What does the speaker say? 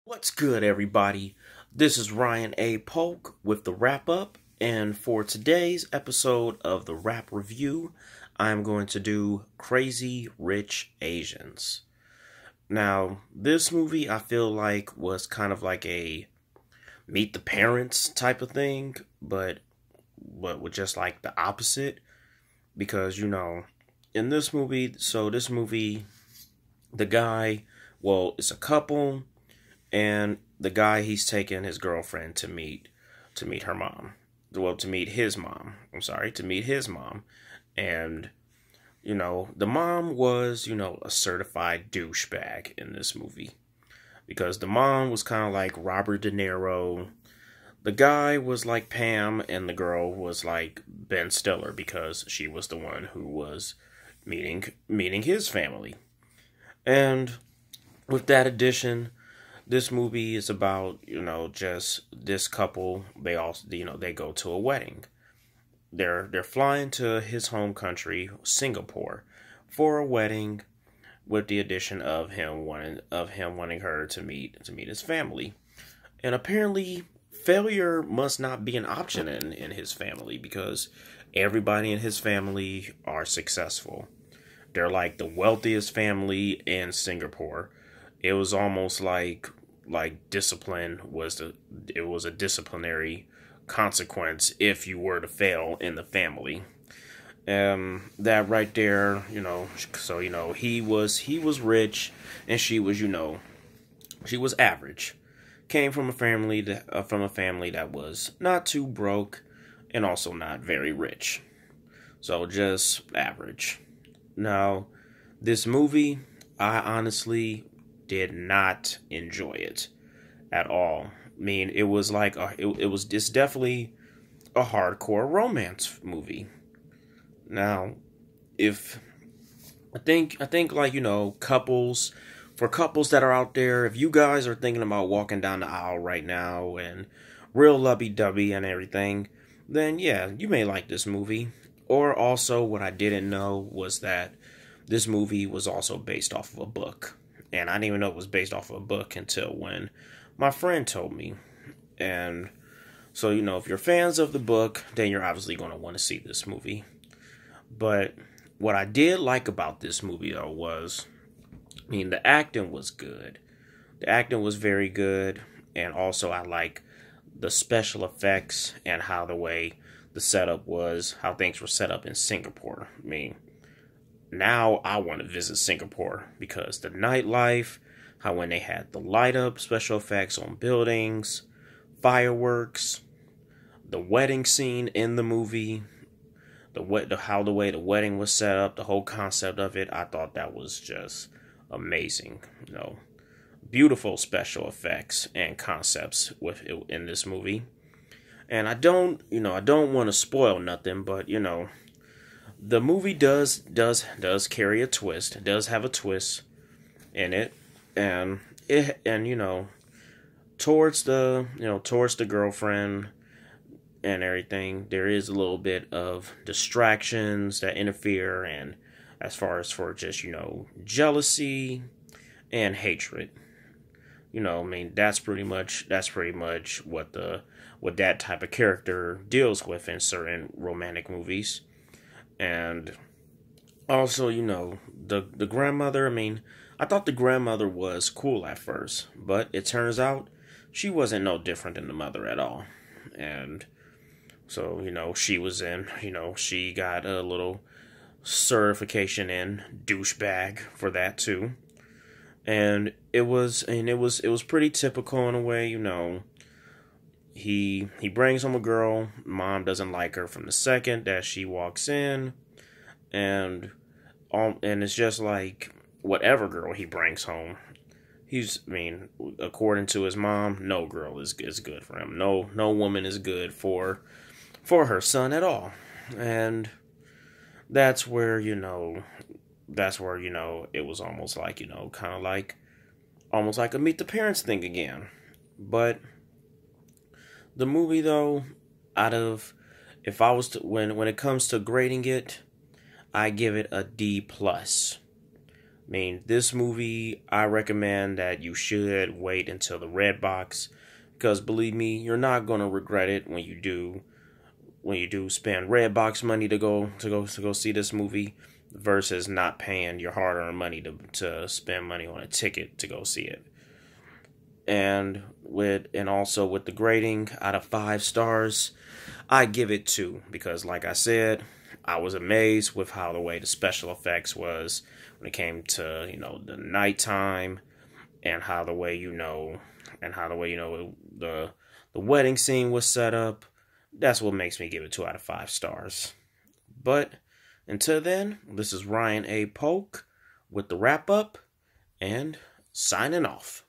What's good, everybody? This is Ryan A. Polk with the wrap up, and for today's episode of the Wrap Review, I'm going to do Crazy Rich Asians. Now, this movie I feel like was kind of like a Meet the Parents type of thing, but with just like the opposite, because in this movie, the guy, it's a couple. And the guy, he's taken his girlfriend to meet her mom. Well, to meet his mom. I'm sorry, to meet his mom. And, the mom was, a certified douchebag in this movie. Because the mom was kind of like Robert De Niro. The guy was like Pam, and the girl was like Ben Stiller, because she was the one who was meeting his family. And with that addition, this movie is about, just this couple. They also, they go to a wedding. They're flying to his home country, Singapore, for a wedding, with the addition of him wanting her to meet his family. And apparently failure must not be an option in his family, because everybody in his family are successful. They're like the wealthiest family in Singapore. It was almost like discipline was a disciplinary consequence if you were to fail in the family. That right there, so he was rich, and she was average. Came from a family that was not too broke, and also not very rich. So just average. Now, this movie, I honestly did not enjoy it at all. I mean, it was like it's definitely a hardcore romance movie. Now, if I think like, couples that are out there, if you guys are thinking about walking down the aisle right now and real lovey-dovey and everything, then yeah, you may like this movie. Or also, what I didn't know was that this movie was also based off of a book. And I didn't even know it was based off of a book until when my friend told me. And so, if you're fans of the book, then you're obviously going to want to see this movie. But what I did like about this movie, though, was, the acting was good. The acting was very good. And also, I like the special effects and how things were set up in Singapore. Now I want to visit Singapore, because the nightlife, how when they had the light up special effects on buildings, fireworks, the wedding scene in the movie, how the way the wedding was set up, the whole concept of it, I thought that was just amazing. Beautiful special effects and concepts in this movie. And I don't want to spoil nothing, but the movie does carry a twist. It does have a twist in it, and towards the girlfriend and everything, there is a little bit of distractions that interfere, and as far as for just jealousy and hatred. That's pretty much what that type of character deals with in certain romantic movies. And also, the grandmother, I thought the grandmother was cool at first, but it turns out she wasn't no different than the mother at all. And so, she got a little certification in douchebag for that too. And it was pretty typical in a way. He brings home a girl. Mom doesn't like her from the second that she walks in, and it's just like whatever girl he brings home, according to his mom, no girl is good for him. No woman is good for her son at all. And that's where it was almost like, kind of like almost like a Meet the Parents thing again. But the movie, though, if I was to, when it comes to grading it, I give it a D plus. I mean, this movie, I recommend that you should wait until the red box, because believe me, you're not gonna regret it when you do. When you do spend red box money to go see this movie, versus not paying your hard-earned money to spend money on a ticket to go see it. And also with the grading out of 5 stars, I give it 2, because like I said, I was amazed with how the way the special effects was when it came to, the nighttime, and how the way the wedding scene was set up. That's what makes me give it 2 out of 5 stars. But until then, this is Ryan A. Polk with the wrap up and signing off.